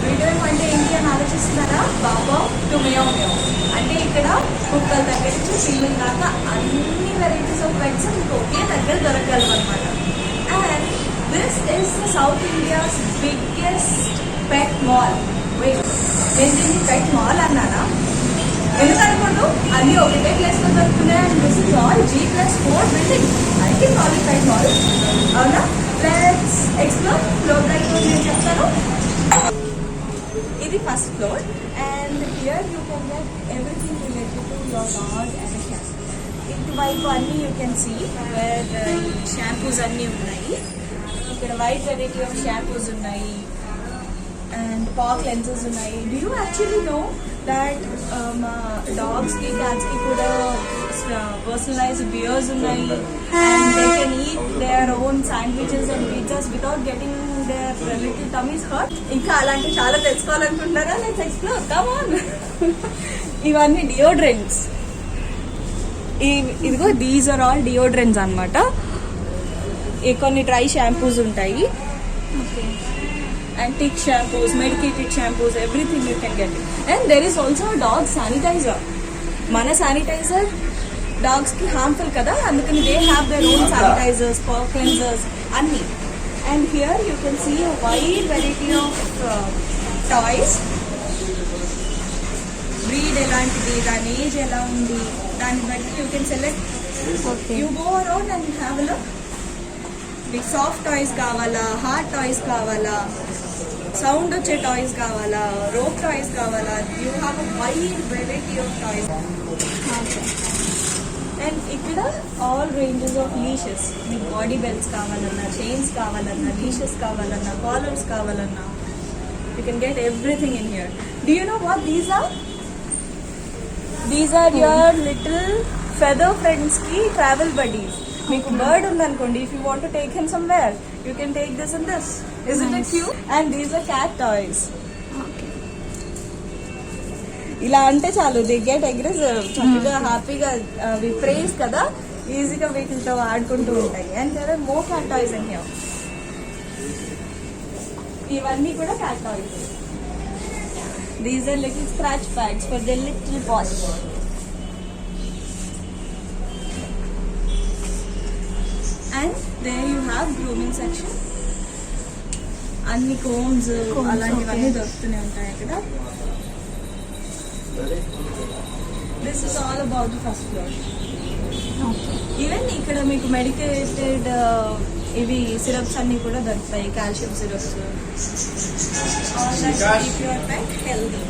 Video అంటే ఏంటి అని ఆలోచిస్తున్నారా? బాబా టు మియో మియో అంటే ఇక్కడ కుక్కల దగ్గర నుంచి పిల్లల దాకా అన్ని వెరైటీస్ ఆఫ్ పెట్స్ మీకు ఒకే దగ్గర దొరకగలవు అనమాట. And this is the south India's biggest pet mall. నేను దీన్ని పెట్ మాల్ అన్నానా? ఎందుకనుకోండు అన్ని ఒకటే ప్లేస్ లో దొరుకుతున్నాయి. And this is all G+4 building. I can call it pet mall. అవునా? Let's explore. Floor by floor నేను చెప్తాను. ఇది first floor and here you can get everything related to your dog and cat. ఇటువైపు అన్నీ you can see where shampoos అన్నీ ఉన్నాయి. ఇక్కడ wide variety of shampoos ఉన్నాయి అండ్ పా క్లెన్సర్స్ ఉన్నాయి. Do you actually know that మా డాగ్స్కి క్యాట్స్కి కూడా personalized beers ఉన్నాయి and they can eat their own sandwiches and pizzas without getting their little tummies hurt. ఇంకా అలాంటి చాలా తెలుసుకోవాలనుకుంటున్నారా? Let's explore. Come on. ఇవన్నీ డియోడ్రెంట్స్. ఇదిగో దీస్ ఆర్ ఆల్ డియోడ్రెంట్స్ అన్నమాట. కొన్ని డ్రై షాంపూస్ ఉంటాయి, antique shampoos, medicated shampoos, everything you can get. And there is also a dog sanitizer. Mana sanitizer dogs ki harmful kada, andukani they have their own sanitizers, paw cleansers anni. And here you can see a wide variety of toys. Breed elantidi, dani age ela undi, dani batti you can select. Okay. You go around and have a look. మీకు soft toys కావాలా, hard toys కావాలా, sound వచ్చే toys కావాలా, rope toys కావాలా, you have a wide variety of toys. And ఇక్కడ all ranges of leashes. మీకు body belts కావాలన్నా, chains కావాలన్నా, లీషెస్ కావాలన్నా, కాలర్స్ కావాలన్నా, you can get everything in here. Do you know what these are? These are your little feather friends కి travel buddies. మీకు bird ఉందనుకోండి, if you want to take him somewhere you can take this and this. Isn't it cute? And these are cat toys. ఇలా అంటే చాలు, they get aggressive. చక్కగా హ్యాపీగా వి praise కదా, ఈజీగా వీటితో ఆడుకుంటూ ఉంటాయి. And there are more cat toys in here. ఇవన్నీ కూడా cat toys. These are little scratch pads for the little boss. And there you have grooming section. అన్ని కోమ్స్ అలాంటివన్నీ దొరుకుతూనే ఉంటాయి ఇక్కడ. This is all about the first floor. Even ఇక్కడ మీకు medicated ఇవి సిరప్స్ అన్ని కూడా దొరుకుతాయి, calcium syrups. All that keep your pet healthy.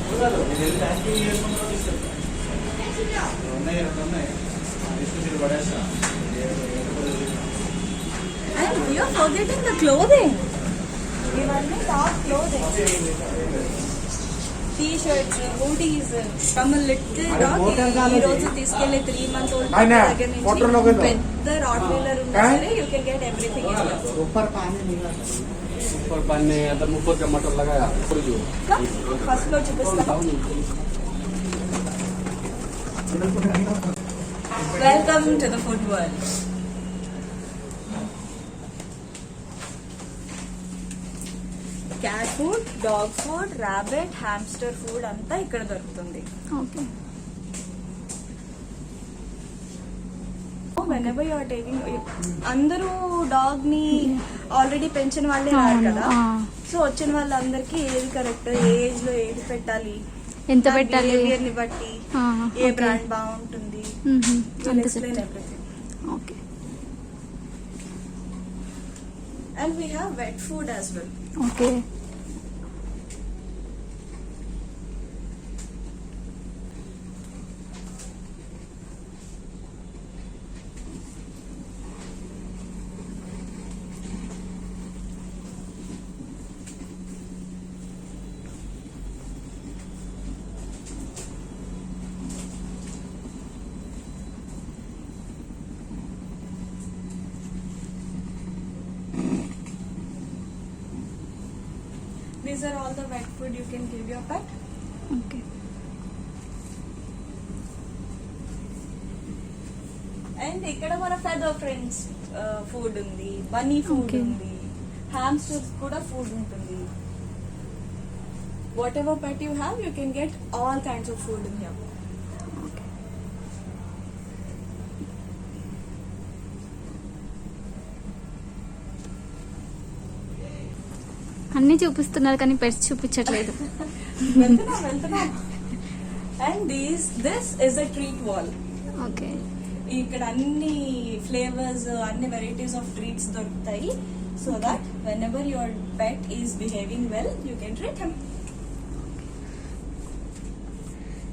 And you are forgetting the clothing. ఇవన్నీ top clothing, T shirts, hoodies. From little dog ఈ రోజు తీసుకెళ్లే 3 months old దగ్గర నుంచి పెద్ద రాట్ వీలర్ ఉన్నా సరే you can get everything. First లో చూపిస్తాను. Welcome to the food world. Cat food, dog food, rabbit, hamster food అంతా ఇక్కడ దొరుకుతుంది. Okay. whenever you are taking, అందరూ డాగ్ ని ఆల్రెడీ పెంచిన వాళ్ళే రారు కదా, సో వచ్చిన వాళ్ళందరికీ ఏది కరెక్ట్, ఏ ఏజ్ లో ఏది పెట్టాలి, ఎంత పెట్టాలి, బిహేవియర్ ని బట్టి ఏ బ్రాండ్ బాగుంటుంది, explain everything. Okay. And we have wet food as well. Okay. These are all the wet food you can give your pet. Okay. And ఇక్కడ మన ఫెదర్ ఫ్రెండ్స్ ఫుడ్ ఉంది, బన్నీ ఫుడ్ ఉంది, హ్యామ్స్టర్స్ కూడా food ఉంటుంది. Whatever pet you have, you can get all kinds of food in here. అన్ని చూపిస్తున్నారు కానీ pets చూపించట్లేదు. వెళ్తున్నా. And this is a treat wall. Okay. ఇక్కడ అన్ని ఫ్లేవర్స్, అన్ని వెరైటీస్ ఆఫ్ ట్రీట్స్ దొరుకుతాయి. So that whenever your pet is behaving well, you can treat him.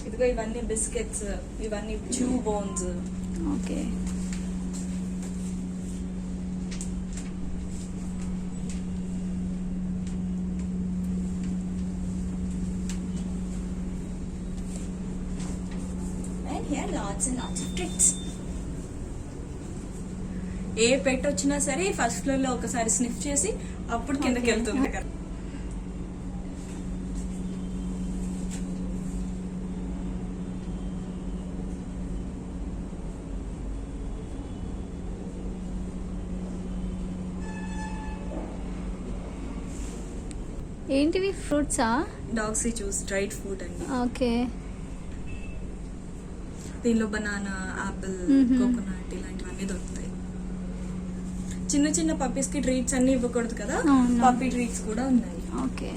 ఇదిగో ఇవన్నీ బిస్కెట్స్, ఇవన్నీ chew bones. Okay. And here lots and lots of treats. ఏ పెట్ వచ్చినా సరే first floor లో ఒకసారి స్నిఫ్ చేసి అప్పుడు కిందకి వెళ్తుంది కదా. ఏంటివి ఫ్రూట్సా? డాగ్స్ చూస్ డ్రైడ్ ఫ్రూట్ అండి. ఓకే. దీనిలో బనానా, ఆపిల్, కోకోనట్ ఇలాంటివన్నీ దొరుకుతాయి. చిన్న చిన్న పప్పీస్ కి ట్రీట్స్ అన్ని ఇవ్వకూడదు కదా, పప్పీ ట్రీట్స్ కూడా ఉన్నాయి. ఓకే.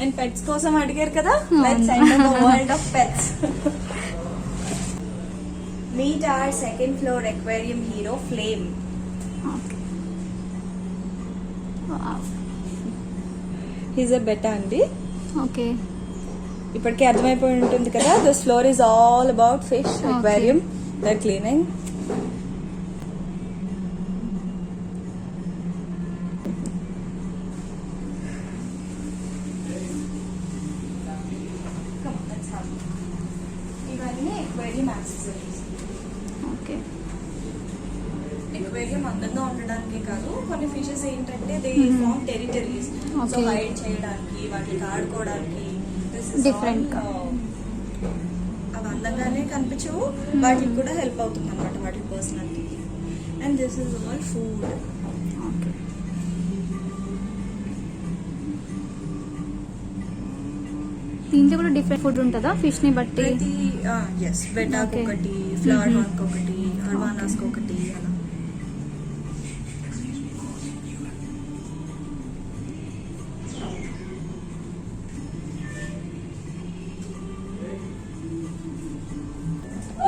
అండ్ పెట్స్ కోసం అడిగారు కదా, let's enter the world of pets. Meet our second floor aquarium hero flame. Okay. Wow. He's a betta అండి. ఓకే. ఇప్పటికే అర్థమైపోయి ఉంటుంది కదా, this floor is all about fish aquarium. They're cleaning. Come on, let's have it. ఇవన్నీ aquarium accessories. Okay. Aquarium అందంగా ఉండడానికి కాదు, కొన్ని ఫిషెస్ ఏంటంటే they form territories. So hide చేయడానికి, వాటికి ఆడుకోవడానికి డిఫరెంట్ అవి అందంగానే కనిపించవు, వాటికి కూడా హెల్ప్ అవుతుంది అనమాట, వాటి personality. And this is all food. Okay. దీంట్లో కూడా డిఫరెంట్ ఫుడ్ ఉంటుందా ఫిష్ ని బట్టి? ప్రతి ఎస్, బెటాక్ ఒకటి, ఫ్లవర్ హార్క్ ఒకటి, అర్వానాస్ ఒకటి అలా.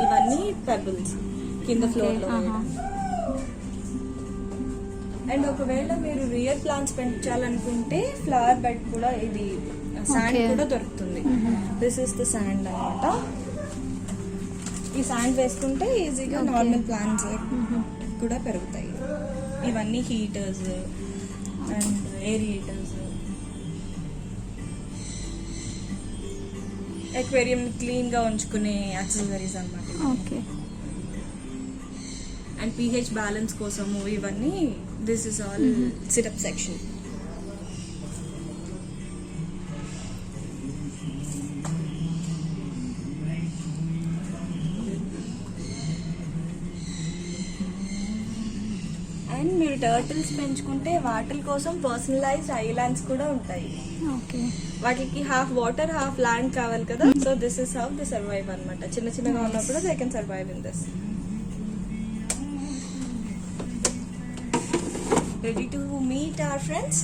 ఇవన్నీ పెబుల్స్ కింద ఫ్లోర్ లో. అండ్ ఒకవేళ మీరు రియర్ ప్లాంట్స్ పెంచాలనుకుంటే ఫ్లవర్ బెడ్ కూడా, ఇది శాండ్ కూడా దొరుకుతుంది. దిస్ ఇస్ ద శాండ్ అన్నమాట. ఈ శాండ్ వేసుకుంటే ఈజీగా నార్మల్ ప్లాంట్స్ కూడా పెరుగుతాయి. ఇవన్నీ heaters and aerators. Aquarium clean గా ఉంచుకునే యాక్సెసరీస్ అన్నమాట. ఓకే. అండ్ pH బ్యాలెన్స్ కోసము ఇవన్నీ. This is all setup section. అండ్ మీరు టర్టిల్స్ పెంచుకుంటే వాటి కోసం పర్సనలైజ్డ్ ఐలాండ్స్ కూడా ఉంటాయి. ఓకే. వాటికి హాఫ్ వాటర్ హాఫ్ ల్యాండ్ కావాలి కదా. So this is how the survive అన్నమాట. చిన్న చిన్నగా ఉన్నప్పుడు they can survive in this. Ready to meet our friends?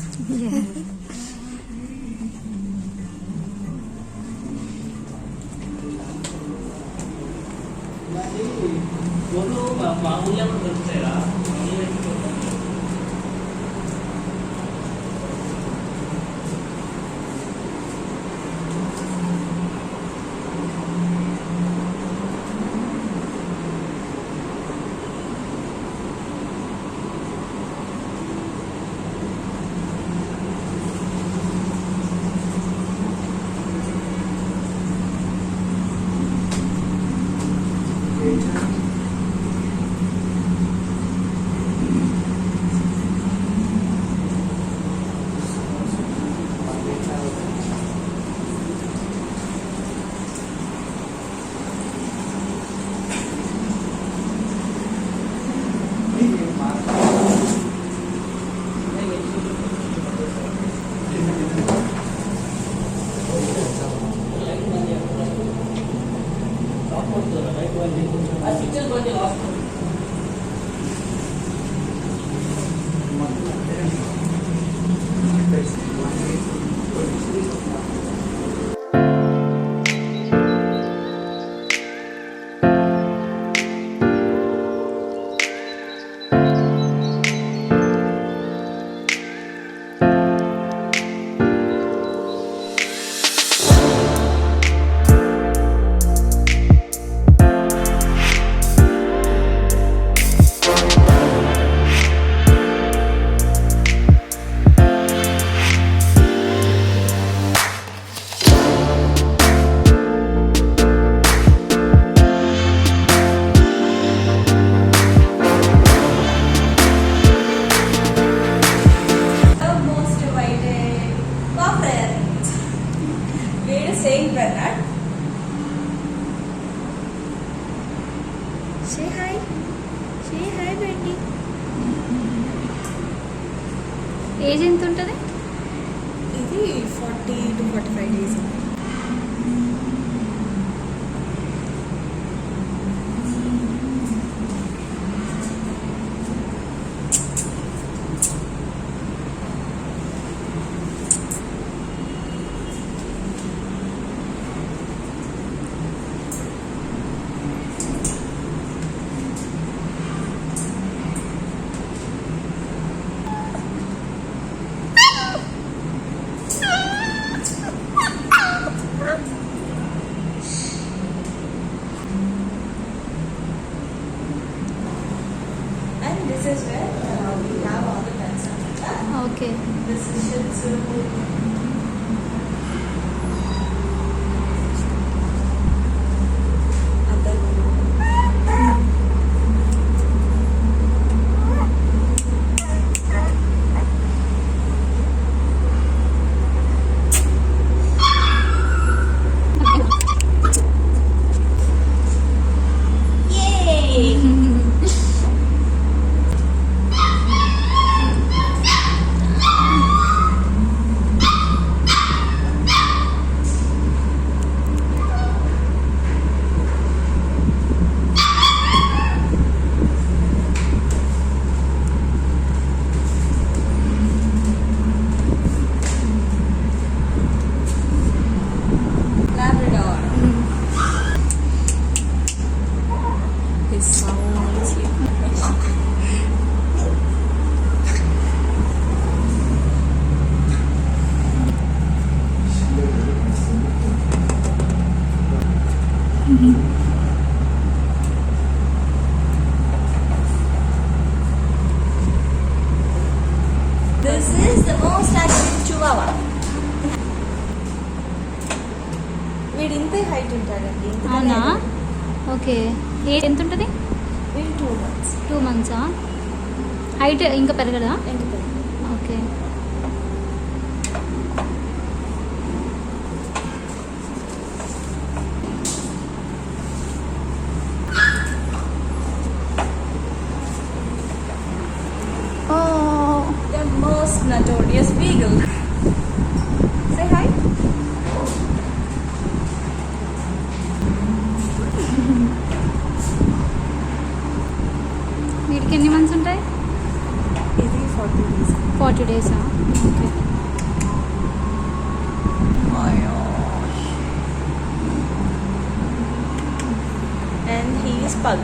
Age ఎంత ఉంటుంది? ఇది 40 to 45 days. And this is where we have all the pets. Okay. This is Shih Tzu. Yay! Labrador. He's so sleepy. This is the most active Chihuahua. వీడు ఇంతే height ఉంటాడండి. అవునా? Okay. Age ఎంత ఉంటుంది? వీడు 2 months. 2 months. హైట్ ఇంకా పెరగదా? Okay. The most notorious beagle. Say hi. వీటికి ఎన్ని మంత్స్ ఉంటాయి? ఇది 40 days. 40 days. Okay. And he is pug.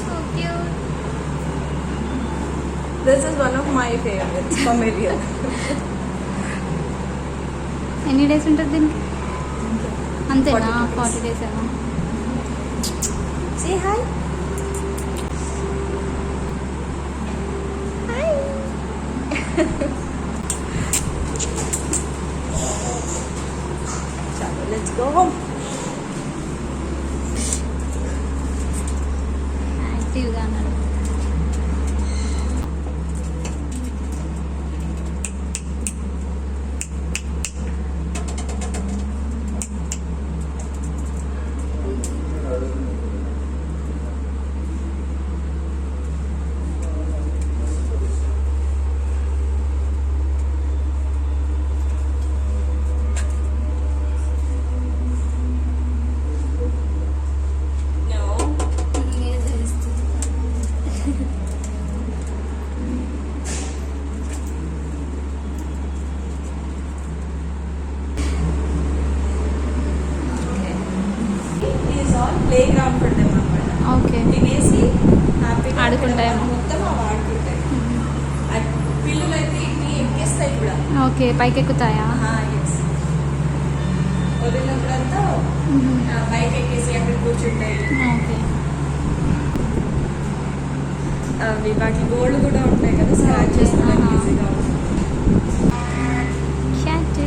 So cute. This is one of my favorites, Pomeranian. ఎన్ని డేస్ ఉంటుంది దీనికి? అంతేనా? 40 days. Say hi. Hi. Chalo, let's go home. యాక్టివ్గా అన్నాడు. ప్లే గ్రౌండ్ పెడతాం అన్నమాట. ఓకే. తినేసి హ్యాపీగా ఆడుకుంటాయేమో. మొత్తం అవి ఆడుకుంటాయి. పిల్లలు అయితే ఇన్ని ఎక్కేస్తాయి కూడా. ఓకే, పైకి ఎక్కుతాయా? ఎస్, వదిలినప్పుడంతా బైక్ ఎక్కేసి అక్కడ కూర్చుంటాయి. ఓకే. అవి వాటి గోల్డ్ కూడా ఉంటాయి కదా, స్క్రాచెస్ కూడా ఆహా. ఈజీగా ఉంటుంది. Cat.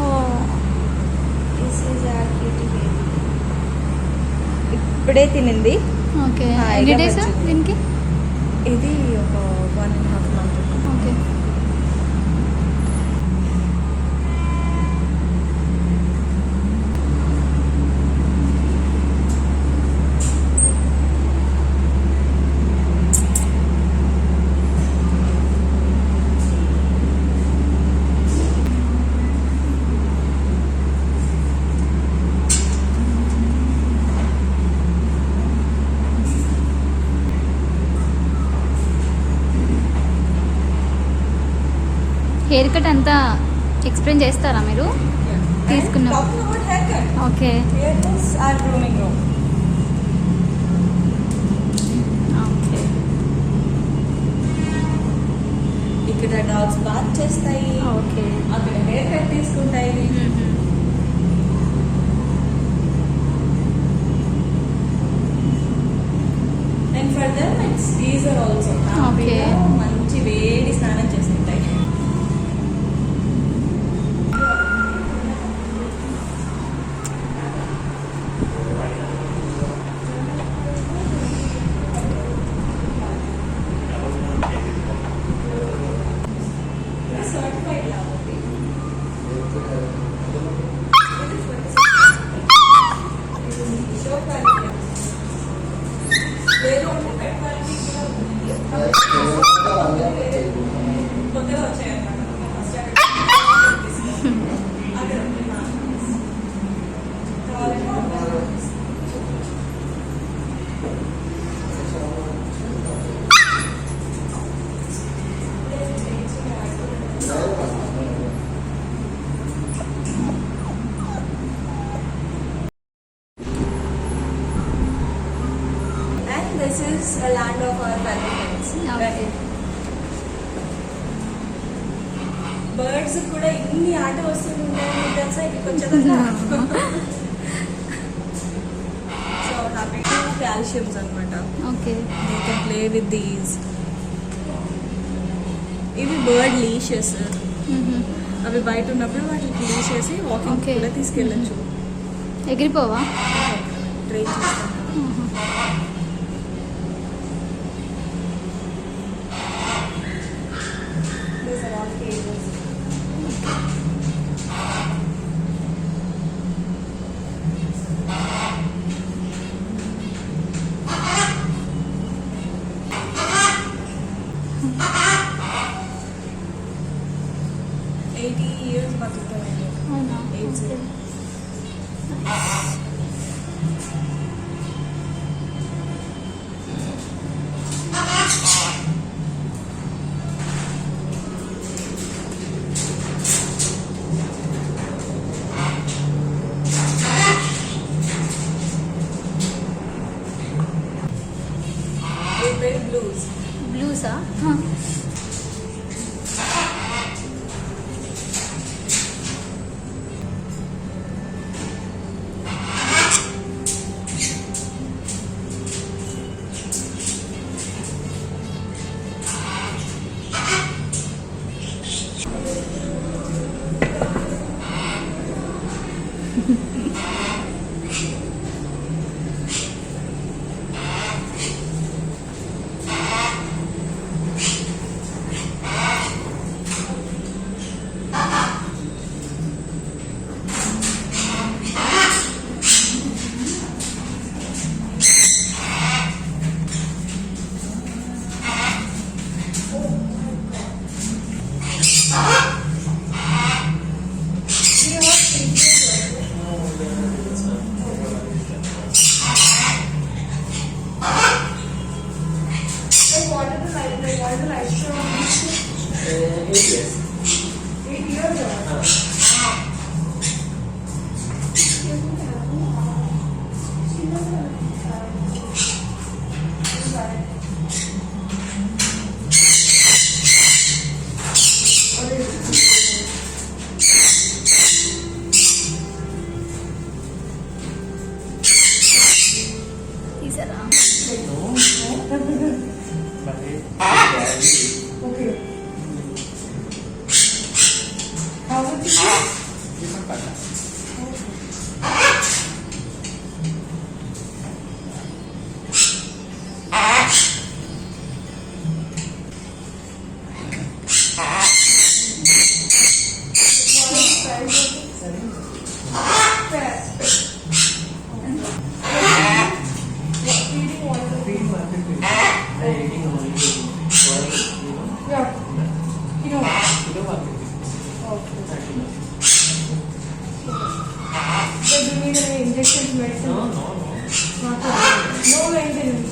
Oh This is our kitty baby. ఇప్పుడే తినింది. ఓకే. హాయిగా ఎన్ని డేస్ వచ్చింది. దీనికి? ఇది ఒక 1.5 month. ఓకే. హెయిర్ కట్ అంతా ఎక్స్ప్లెయిన్ చేస్తారా మీరు? తీసుకున్నాం. Talking about haircut. Okay. Here is our grooming room. Okay. ఇక్కడ డాగ్స్ బాత్ చేస్తాయి, ఓకే. అక్కడ హెయిర్ కట్ తీసుకుంటాయి. And for them it's geyser also. Okay. మంచి వేడి స్నానం చేసుకుంటాయి. Certified కాబట్టి షో క్వాలిటీ లేదు అంటే పెట్ క్వాలిటీ కూడా ఉంటుంది. కొత్తగా వచ్చాయన్నమాట. ఫస్ట్ అక్కడ ఉంది. కావాలంటే అక్కడ and this is a land of our parents. Okay. Birds కూడా ఇన్ని ఆట వస్తువులు ఉంటాయని తెలుసా ఇక్కడికి వచ్చేదా? సో హ్యాపీ టు కాల్షియమ్స్ అనమాట. Okay. They can play with these. ఇవి బర్డ్ లీషెస్. అవి బయట ఉన్నప్పుడు వాటికి లీష్ చేసి వాకింగ్ Okay. కూడా తీసుకెళ్ళచ్చు. ఎగిరిపోవా? ట్రైన్ చేస్తాం. These are all cages. years బతుకుతాయి. అవునా? 80. Okay. They play blues. బ్లూసా? Different pattern. Injections, medicine? No. No maintenance.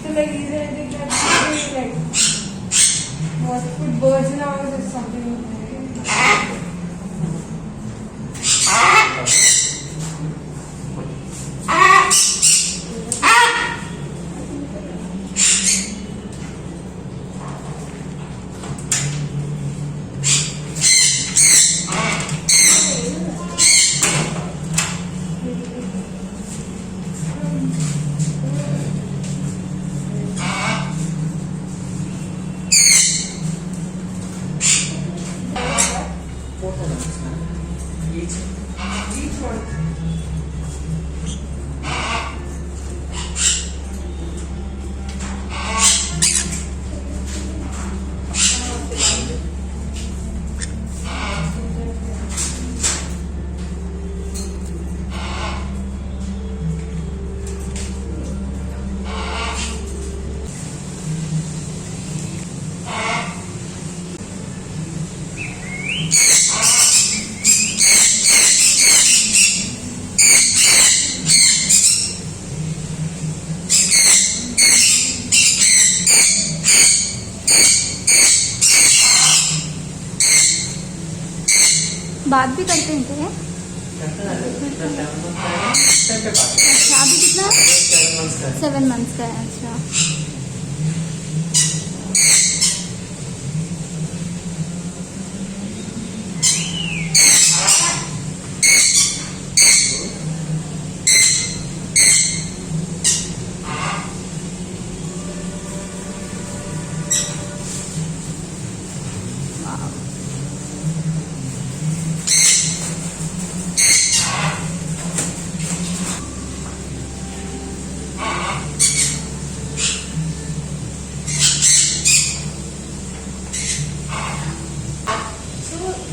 So like is there anything that like what put birds in our house or something? Each one. बात भी करते हैं क्या? अच्छा अभी कितना? 7 months का है। अच्छा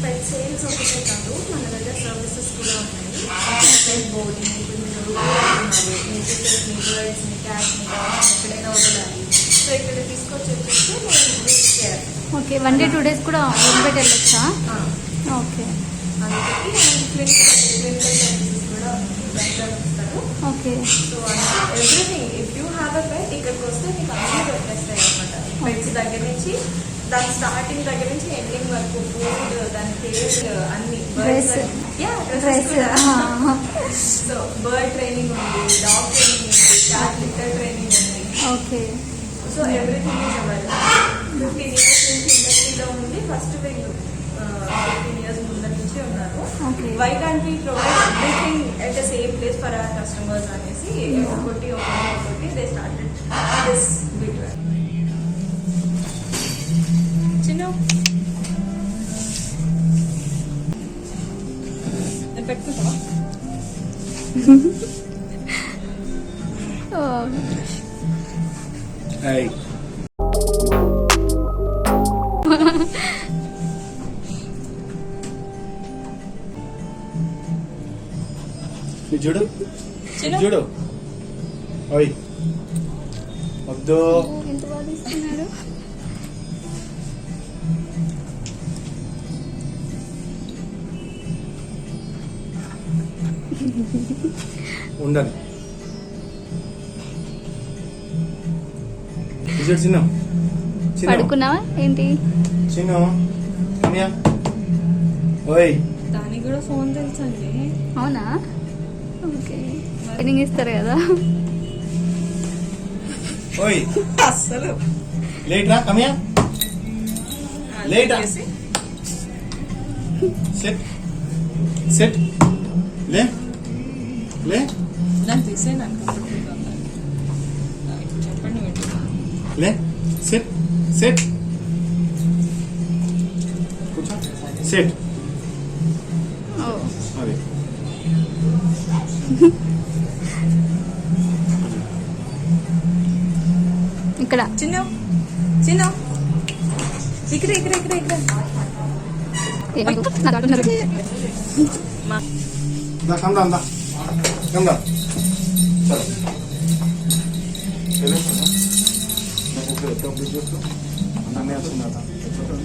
పెట్ సేల్స్ ఒకటే కాదు, మన దగ్గర సర్వీసెస్ కూడా ఉన్నాయి. పెట్ బోర్డింగ్, ఇప్పుడు మీరు మీ బర్డ్స్ ని క్యాట్స్ ని ఎక్కడైనా వదలాలి, సో ఇక్కడ తీసుకొచ్చి వచ్చేసి నేను రీచ్ చేయాలి. ఓకే 1 day 2 days కూడా వదిలిపెట్టి వెళ్ళొచ్చా? ఓకే అందుకని క్లినికల్ సర్వీసెస్ కూడా దగ్గర ఇస్తారు. Okay so everything if you have a pet ఇక్కడికి వస్తే మీకు అన్నీ దొరికేస్తాయి అనమాట. పెట్స్ దగ్గర నుంచి దాని స్టార్టింగ్ దగ్గర నుంచి ఎండింగ్ వరకు ఫుడ్, దాని పేరు అన్ని సో బర్డ్ ట్రైనింగ్ ఉంది, డాగ్ ట్రైనింగ్ ఉంది, క్యాట్ లిటర్ ట్రైనింగ్ ఉంది. Okay so everything is available. 15 years నుంచి ఇండస్ట్రీలో ఉంది. ఫస్ట్ వీళ్ళు 15 years ముందర నుంచి ఉన్నారు. Okay. Why can't we provide everything at the same place for our customers అనేసి ఒకటి దే స్టార్టెడ్ దిస్ బిట్. చిన్న పెట్టుకుంటావా? Hey. చూడు చూడు ఓయ్ వద్దు. ఎంత బాగా ఇస్తున్నాడు. ఉండాలి చిన్న పడుకున్నావా ఏంటి? చిన్న ఓయ్ దానికి కూడా ఫోన్ తెలుసండి. అవునా? ఓకే ట్రైనింగ్ ఇస్తారు కదా. ఓయ్ అస్సలు లేట్ రా కమియా లేట్ రా సెట్ సెట్ లే లే నాకు తీసే నాకు చెప్పండి లే సెట్ సెట్ సెట్ ఓ అది ఇక్కడ చిన్న చిన్న ఇక్కడ ఇక్కడ ఇక్కడ ఇక్కడ दा कम डाल दा कम डाल चलो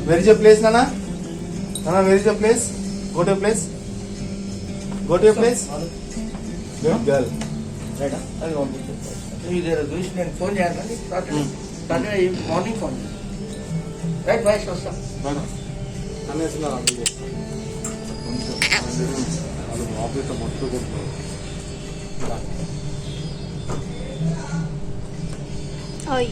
वेर इज योर प्लेस नाना नाना where is your place go to your place go to your place good girl నేను ఫోన్ చేయాలండి Saturday morning phone right voice వస్తా ఆఫీస్ మొత్తం ఓయ్